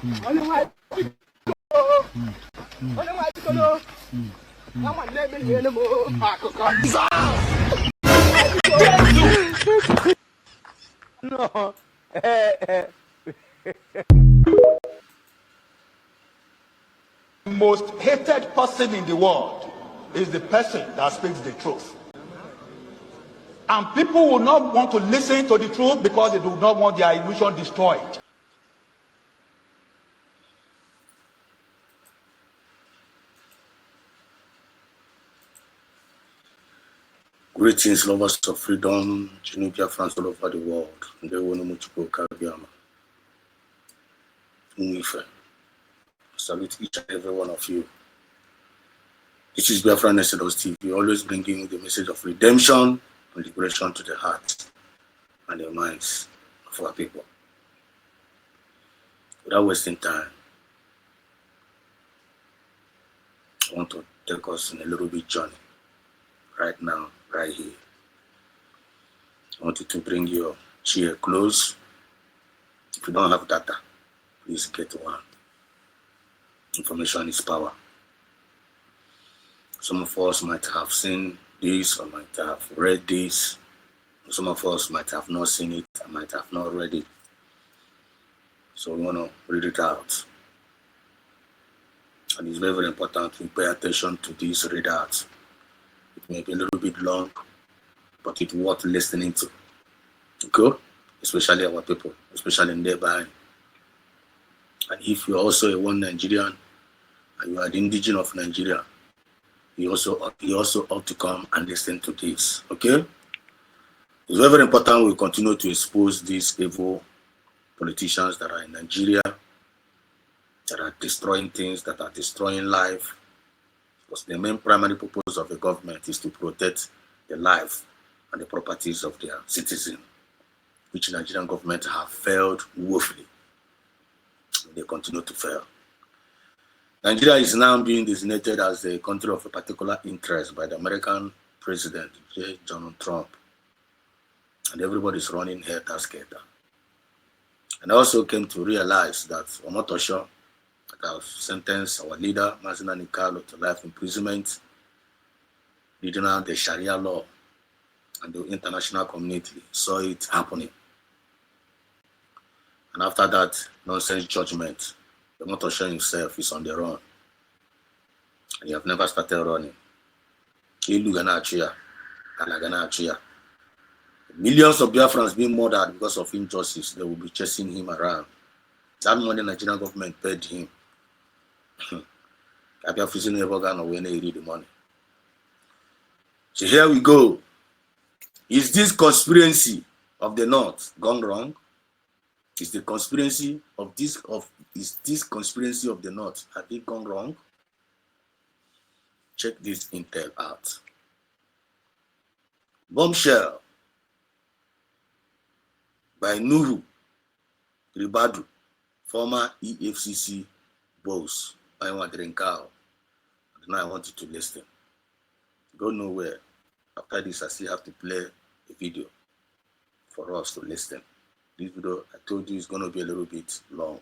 No. The most hated person in the world is the person that speaks the truth. And people will not want to listen to the truth because they do not want their illusion destroyed. Greetings, lovers of freedom, Biafrans all over the world. Salute each and every one of you. This is Biafra Nesedos TV, always bringing you the message of redemption and liberation to the hearts and the minds of our people. Without wasting time, I want to take us on a little bit journey right now, right here. I want you to bring your chair close. If you don't have data, please get one. Information is power. Some of us might have seen this or might have read this. Some of us might have not seen it and might have not read it. So we want to read it out. And it's very, very important we pay attention to this read out. It may be a little bit long, but it's worth listening to. Okay? Especially our people, especially nearby. And if you're also a one Nigerian and you are the indigenous of Nigeria, you also ought to come and listen to this. Okay? It's very, very important we continue to expose these evil politicians that are in Nigeria, that are destroying things, that are destroying life. Because the main primary purpose of the government is to protect the life and the properties of their citizens, which the Nigerian government have failed woefully. They continue to fail. Nigeria is now being designated as a country of a particular interest by the American President, Donald Trump. And everybody is running helter-skelter. And I also came to realize that Omotosho, that have sentenced our leader, Mazina Nikalo, to life imprisonment, leading out the Sharia law, and the international community saw it happening. And after that nonsense judgment, the Omotosho himself is on the run. And he have never started running. Millions of Biafrans being murdered because of injustice. They will be chasing him around. That money the Nigerian government paid him. Biafrans never gonna win the money. So here we go. Is this conspiracy of the North gone wrong? Is this conspiracy of the North, have it gone wrong? Check this intel out. Bombshell by Nuhu Ribadu, former EFCC boss. I want to drink out. Now I want you to listen. Go nowhere. After this, I still have to play a video for us to listen. This video, I told you, is going to be a little bit long,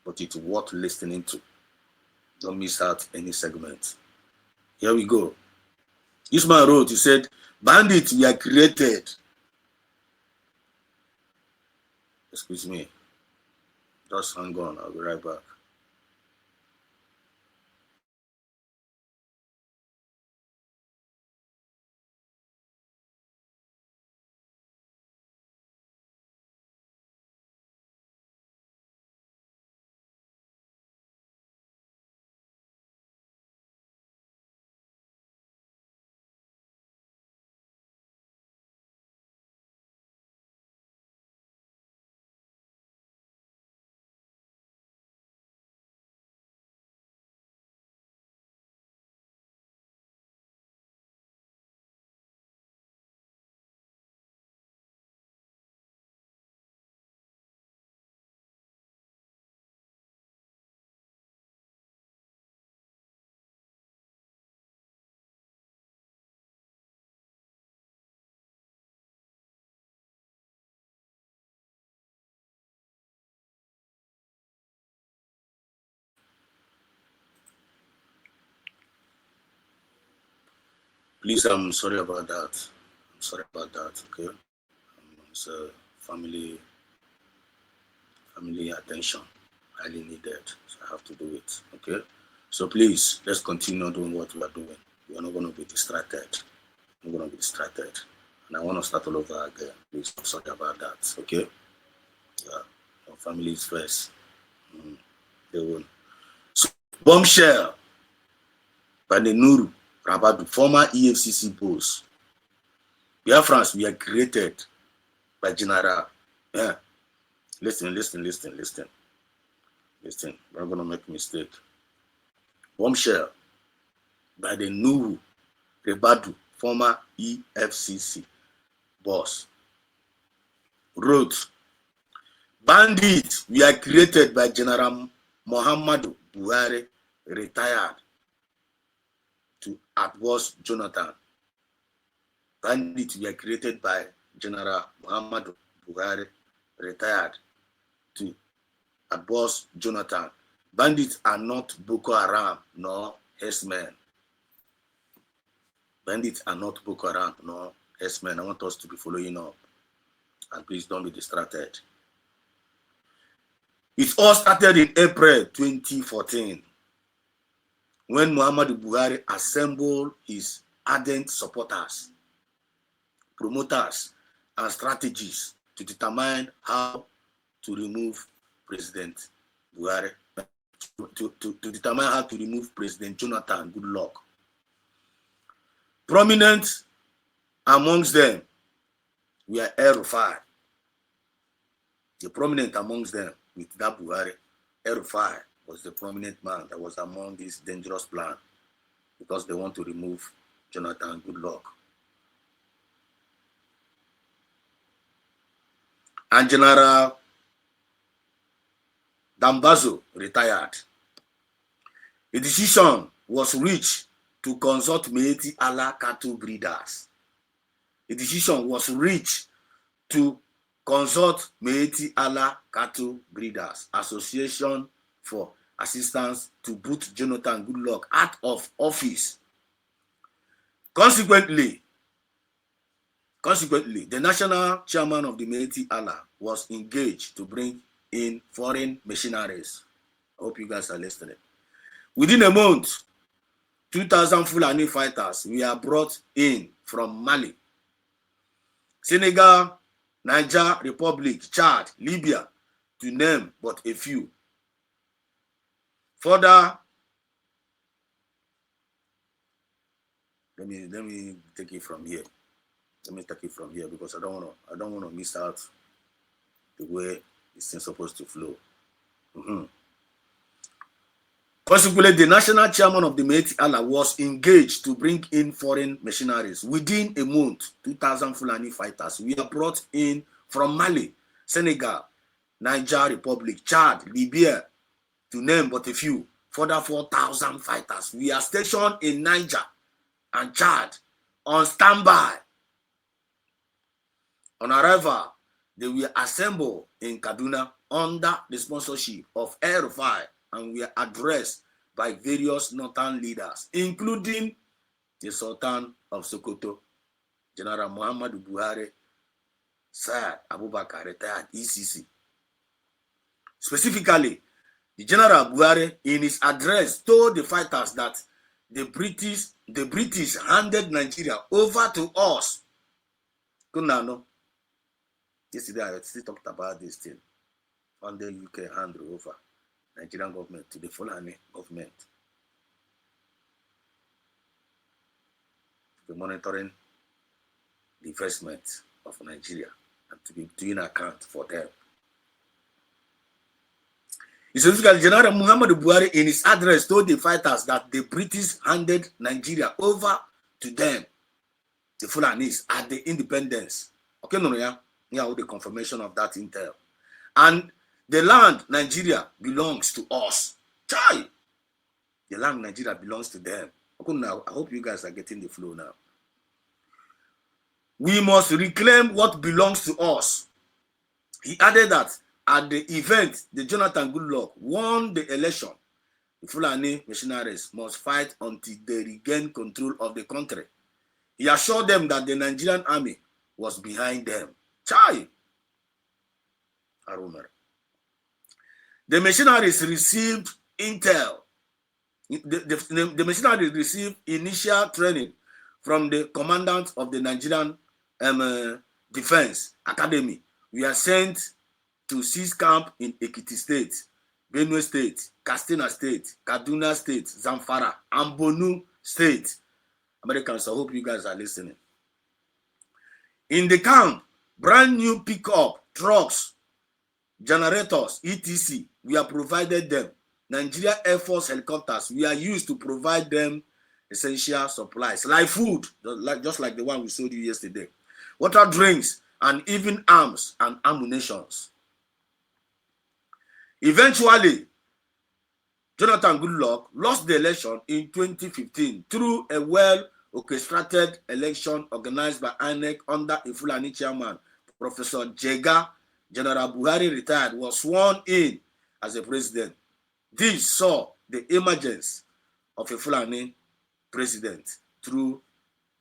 but it's worth listening to. Don't miss out any segment. Here we go. This man wrote, he said, bandits were created. Excuse me. Just hang on, I'll be right back. Please, I'm sorry about that. I'm sorry about that. Okay, it's a family attention, highly needed. So I have to do it. Okay, so please let's continue doing what we are doing. We are not going to be distracted. I'm going to be distracted, and I want to start all over again. Please, I'm sorry about that. Okay, yeah, your family is first. They will. So, bombshell by the Nuru Rabadu, former EFCC boss. Biafrans were created by General. Yeah. Listen. We're going to make a mistake. Bombshell by the Nuru Rabadu, former EFCC boss. Wrote, bandits were created by General Muhammadu Buhari, retired, to outboss Jonathan. Bandits were created by General Muhammadu Buhari, retired, to outboss Jonathan. Bandits are not Boko Haram nor herdsmen. Bandits are not Boko Haram nor herdsmen. I want us to be following up. And please don't be distracted. It all started in April 2014 when Muhammadu Buhari assembled his ardent supporters, promoters, and strategies to determine how to remove President Buhari, to determine how to remove President Jonathan Goodluck. Prominent amongst them were El-Rufai. The prominent amongst them with that Buhari, El-Rufai was the prominent man that was among this dangerous plan because they want to remove Jonathan Goodluck. And General Dambazo retired. A decision was reached to consult Meeti Allah cattle breeders. A decision was reached to consult Meeti Allah Cattle Breeders Association for assistance to boot Jonathan Goodluck out of office. Consequently, the national chairman of the Meeti Allah was engaged to bring in foreign missionaries. I hope you guys are listening. Within a month, 2,000 Fulani fighters were brought in from Mali, Senegal, Niger Republic, Chad, Libya, to name but a few. Further, let me take it from here. Because I don't want to miss out the way this thing's supposed to flow. Consequently, the national chairman of the Meeti Allah was engaged to bring in foreign missionaries. Within a month, 2,000 Fulani fighters were brought in from Mali, Senegal, Niger Republic, Chad, Libya, to name but a few. Further 4,000 fighters were stationed in Niger and Chad on standby. On arrival, they were assembled in Kaduna under the sponsorship of El-Rufai and were addressed by various northern leaders, including the Sultan of Sokoto, General Muhammadu Buhari, Sir Abubakar, retired ECC. Specifically, the General Buhari, in his address, told the fighters that the British handed Nigeria over to us. Yesterday, I still talked about this thing. On the UK hand over Nigerian government to the Fulani government to be monitoring the investment of Nigeria and to be doing account for them. Specifically, General Muhammadu Buhari in his address told the fighters that the British handed Nigeria over to them, the Fulanis, at the independence. Okay, with the confirmation of that intel. And the land Nigeria belongs to us. Chai! The land Nigeria belongs to them. Okay, now, I hope you guys are getting the flow now. We must reclaim what belongs to us. He added that at the event, the Jonathan Goodluck won the election. The Fulani missionaries must fight until they regain control of the country. He assured them that the Nigerian army was behind them. Chai! Arumere. The mercenaries received intel. The mercenaries received initial training from the commandant of the Nigerian Defense Academy. We are sent to seize camp in Ekiti State, Benue State, Katsina State, Kaduna State, Zamfara, and Borno State. Americans, I hope you guys are listening. In the camp, brand new pickup trucks, generators, etc. We are provided them. Nigeria Air Force helicopters, we are used to provide them essential supplies like food, just like the one we showed you yesterday, water, drinks, and even arms and ammunitions. Eventually, Jonathan Goodluck lost the election in 2015 through a well-orchestrated election organized by INEC under a Fulani chairman, Professor Jega. General Buhari, retired, was sworn in as a president. This saw the emergence of a Fulani president through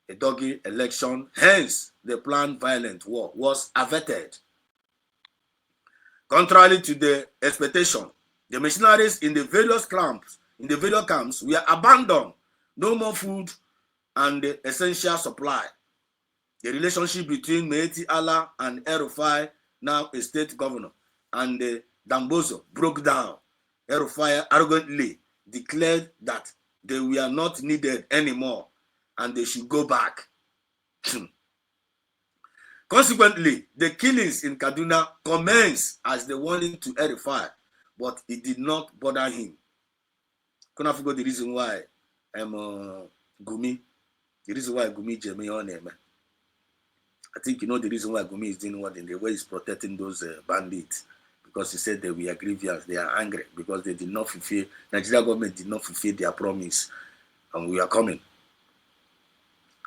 a doggy election. Hence, the planned violent war was averted. Contrary to the expectation, the missionaries in the various camps were abandoned. No more food and the essential supply. The relationship between Meeti Allah and El-Rufai, now a state governor, and Dambozo broke down. El-Rufai arrogantly declared that they were not needed anymore and they should go back. Consequently, the killings in Kaduna commenced as the warning to El-Rufai, but it did not bother him. Couldn't forget the reason why Gumi Jemi on him. I think you know the reason why Gumi is doing what in the way he's protecting those bandits, because he said they were grievous, they are angry because they did not fulfill, Nigeria government did not fulfill their promise, and we are coming.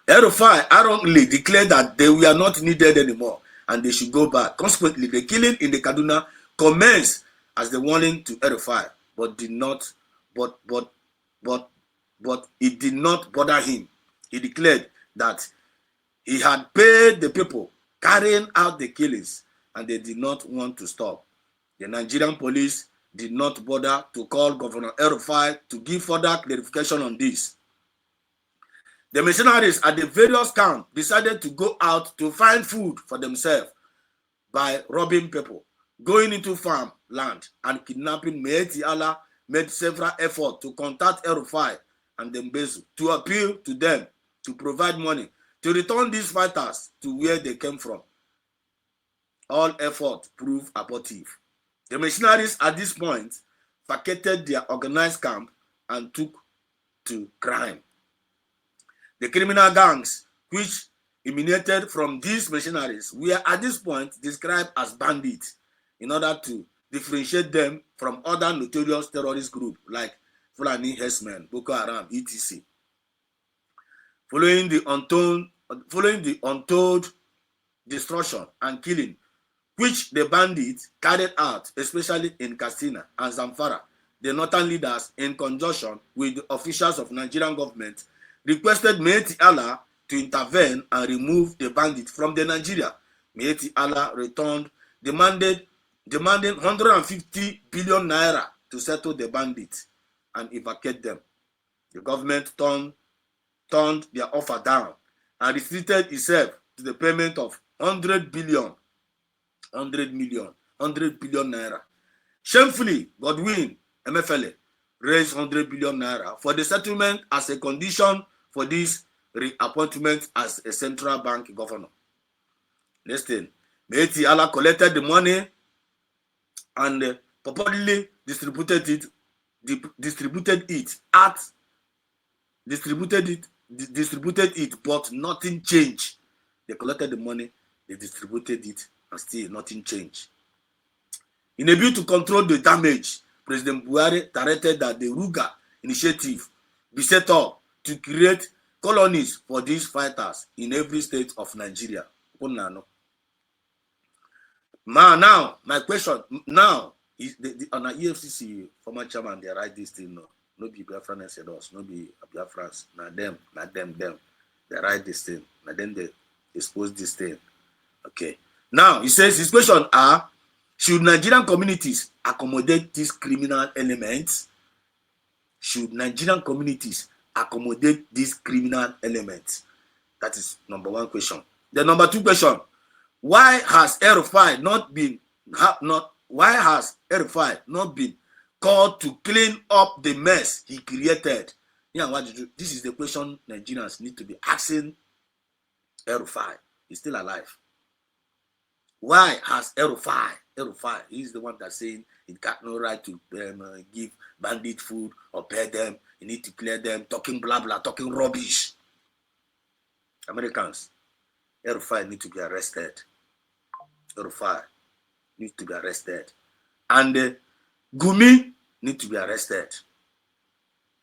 El-Rufai arrogantly declared that they were not needed anymore and they should go back. Consequently, the killing in the Kaduna commenced as the warning to El-Rufai, but it did not bother him. He declared that he had paid the people carrying out the killings and they did not want to stop. The Nigerian police did not bother to call Governor El-Rufai to give further clarification on this. The missionaries at the various camps decided to go out to find food for themselves by robbing people, going into farm land, and kidnapping. Meeti Allah made several efforts to contact El-Rufai and Dembezu to appeal to them to provide money to return these fighters to where they came from. All efforts proved abortive. The missionaries at this point vacated their organized camp and took to crime. The criminal gangs which emanated from these missionaries were at this point described as bandits in order to differentiate them from other notorious terrorist groups like Fulani Herdsmen, Boko Haram, etc. Following the untold destruction and killing which the bandits carried out, especially in Katsina and Zamfara, the northern leaders, in conjunction with the officials of Nigerian government, requested Meeti Allah to intervene and remove the bandits from the Nigeria. Meeti Allah returned, demanding 150 billion naira to settle the bandits and evacuate them. The government turned their offer down and restricted itself to the payment of 100 billion naira. Shamefully, Godwin Emefiele raised 100 billion naira for the settlement as a condition for this reappointment as a central bank governor. Listen, Meeti Allah collected the money and purportedly distributed it, but nothing changed. They collected the money, they distributed it, and still nothing changed. In a bid to control the damage, President Buhari directed that the Ruga initiative be set up to create colonies for these fighters in every state of Nigeria. Now, my question now is on the EFCC former chairman, they write this thing, no be Biafra said us, no be Biafrans, not them. They write this thing, and then they expose this thing. Okay. Now, he says his question are, should Nigerian communities accommodate these criminal elements? Should Nigerian communities accommodate these criminal elements? That is number one question. The number two question, why has Erufai not been called to clean up the mess he created? Yeah, what did you do? This is the question Nigerians need to be asking Erufai. He's still alive. Why has Erufai, he's the one that's saying he got no right to give bandit food or pay them, you need to clear them, talking blah blah, talking rubbish. Americans, Erufai need to be arrested. Erufai needs to be arrested. And Gumi need to be arrested.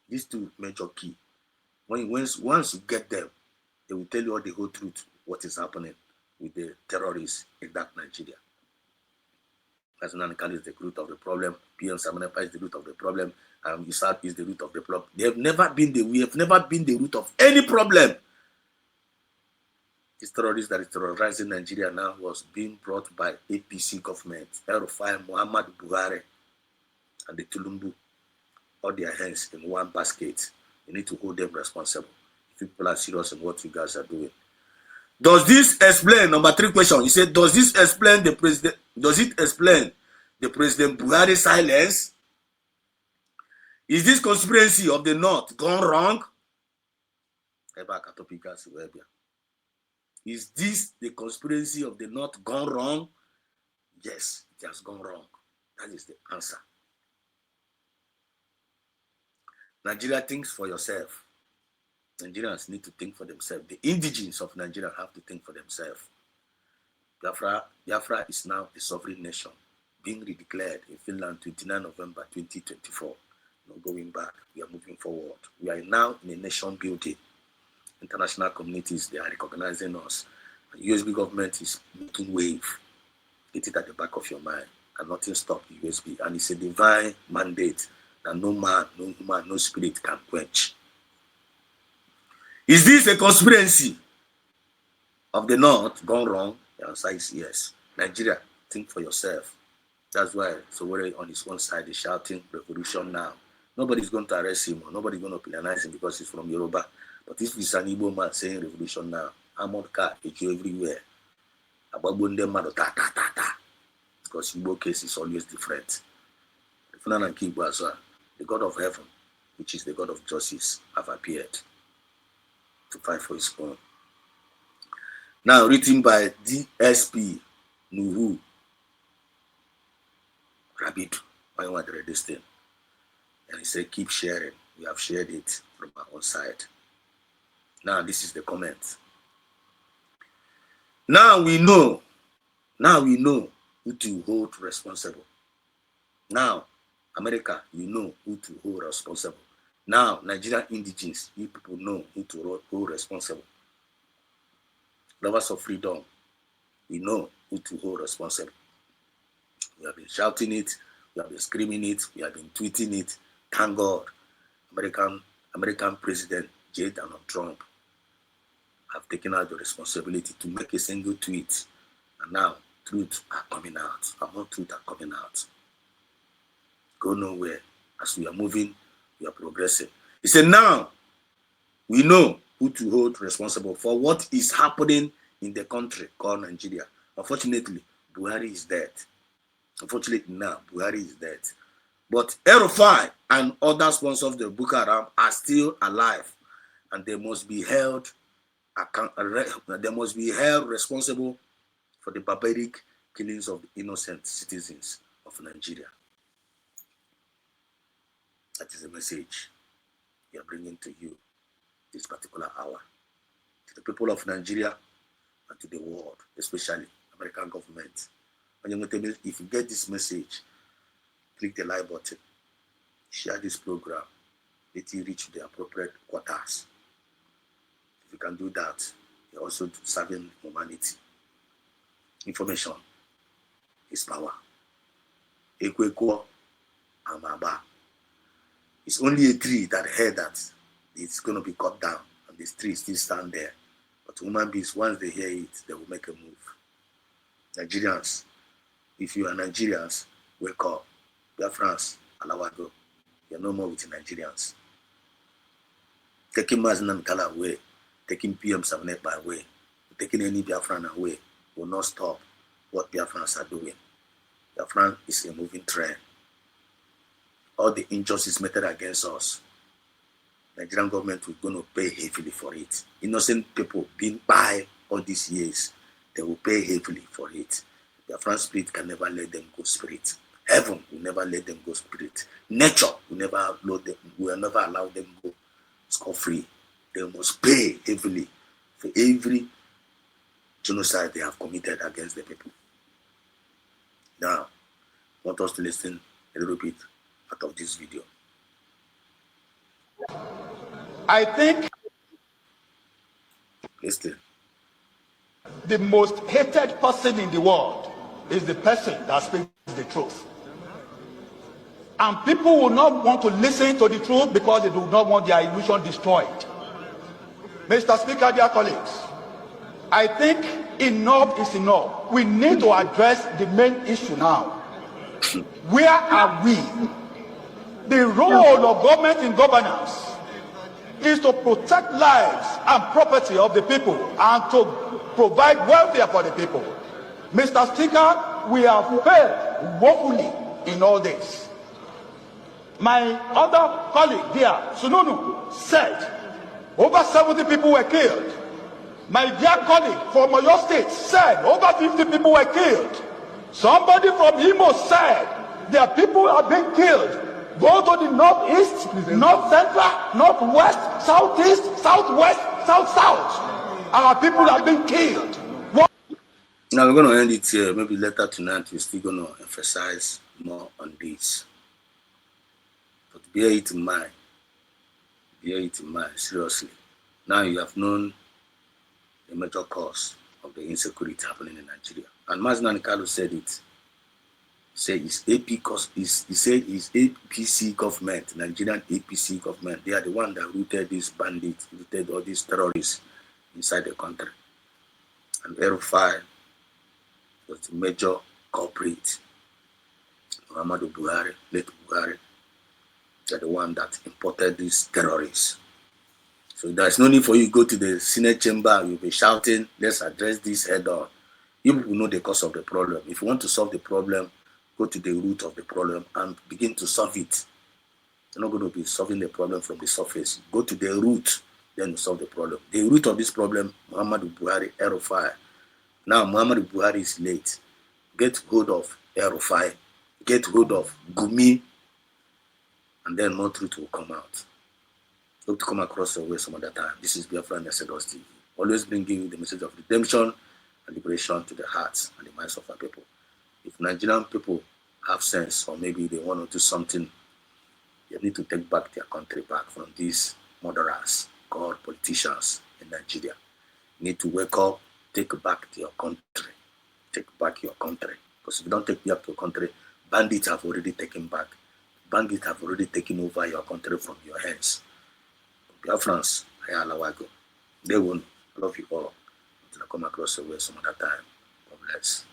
These two major key. Once you get them, they will tell you all the whole truth, what is happening with the terrorists in that Nigeria. National Kali is the root of the problem. PM Samanepa is the root of the problem. Isaac is the root of the problem. We have never been the root of any problem. This terrorist that is terrorizing Nigeria now was being brought by APC government, Erufai, Muhammad Buhari, and the Tulumbu, all their hands in one basket. You need to hold them responsible. If people are serious in what you guys are doing. Does this explain, number three question, he said, does it explain the President Buhari silence? Is this conspiracy of the North gone wrong? Is this the conspiracy of the North gone wrong? Yes, it has gone wrong. That is the answer. Nigeria thinks for yourself. Nigerians need to think for themselves. The indigenes of Nigeria have to think for themselves. Biafra is now a sovereign nation, being redeclared in Finland 29 November 2024. No going back. We are moving forward. We are now in a nation building. International communities, they are recognizing us. The USB government is making wave. Get it at the back of your mind. And nothing stops the USB. And it's a divine mandate that no man, no human, no spirit can quench. Is this a conspiracy of the North gone wrong? The answer is yes. Nigeria, think for yourself. That's why Sowore on his own side is shouting revolution now. Nobody's going to arrest him or nobody's going to penalize him because he's from Yoruba. But if it's an Igbo man saying revolution now, armored car, AK everywhere. Because Igbo case is always different. The God of heaven, which is the God of justice, have appeared to fight for his own. Now, written by DSP Nuhu Rabbit. I want to read this thing. And he said, keep sharing. We have shared it from our own side. Now, this is the comment. Now we know who to hold responsible. Now, America, you know who to hold responsible. Now, Nigerian indigenes, you people know who to hold responsible. Lovers of freedom, we know who to hold responsible. We have been shouting it, we have been screaming it, we have been tweeting it. Thank God, American President J. Donald Trump have taken out the responsibility to make a single tweet. And now, truth are coming out. And more truth are coming out. Go nowhere. As we are moving, we are progressing. He said, now, we know who to hold responsible for what is happening in the country called Nigeria. Unfortunately, Buhari is dead. Unfortunately, now, Buhari is dead. But Erufai and other sponsors of the Boko Haram are still alive. And they must be held responsible for the barbaric killings of innocent citizens of Nigeria. That is the message we are bringing to you this particular hour. To the people of Nigeria and to the world, especially American government. If you get this message, click the like button, share this program, let it reach the appropriate quarters. If you can do that, you're also serving humanity. Information is power. Ekwekwo amaba. It's only a tree that heard that it's going to be cut down on the street still stand there. But human beings, once they hear it, they will make a move. Nigerians, if you are Nigerians, wake up. Biafrans, Alawago. You're no more with the Nigerians. Taking Mazinam Kala away, taking PM Samanekba away, taking any Biafran away will not stop what Biafrans are doing. Biafran is a moving train. All the injustice meted against us, Nigerian government will going to pay heavily for it. Innocent people being by all these years, they will pay heavily for it. Biafran spirit can never let them go spirit. Heaven will never let them go spirit. Nature will never allow them go scot-free. They must pay heavily for every genocide they have committed against the people. Now, I want us to listen a little bit out of this video. I think Listen. the most hated person in the world is the person that speaks the truth. And people will not want to listen to the truth because they do not want their illusion destroyed. Mr. Speaker, dear colleagues, I think enough is enough. We need to address the main issue now. Where are we? The role of government in governance is to protect lives and property of the people and to provide welfare for the people. Mr. Speaker, we have failed woefully in all this. My other colleague here, Sununu, said over 70 people were killed. My dear colleague from Oyo State said over 50 people were killed. Somebody from Imo said their people are being killed. Go to the northeast, north central, northwest, southeast, southwest, south. Our people are being killed. Now we're going to end it here. Maybe later tonight we're still going to emphasize more on this. But bear it in mind. Bear it in mind, seriously. Now you have known the major cause of the insecurity happening in Nigeria. And Maznan Kalu said it. He said it's APC government, Nigerian APC government. They are the one that rooted these bandits, rooted all these terrorists inside the country. And El-Rufai was the major culprit. Muhammadu Buhari, late Buhari, they're the one that imported these terrorists. So there's no need for you to go to the Senate chamber, you'll be shouting, let's address this head on. You will know the cause of the problem. If you want to solve the problem, go to the root of the problem and begin to solve it. You're not going to be solving the problem from the surface. Go to the root, then you solve the problem. The root of this problem, Muhammadu Buhari, El-Rufai. Now Muhammadu Buhari is late. Get hold of El-Rufai, get hold of Gumi, and then more truth will come out. Hope to come across your way some other time. This is Biafra and Exodus TV. Always bringing you the message of redemption and liberation to the hearts and the minds of our people. If Nigerian people have sense, or maybe they want to do something, they need to take back their country back from these murderers called politicians in Nigeria. You need to wake up, take back your country. Take back your country. Because if you don't take back your country, bandits have already taken back. Bandits have already taken over your country from your hands. Biafrans, Ayalawago. They won't. I love you all. Until I come across the way some other time. God bless.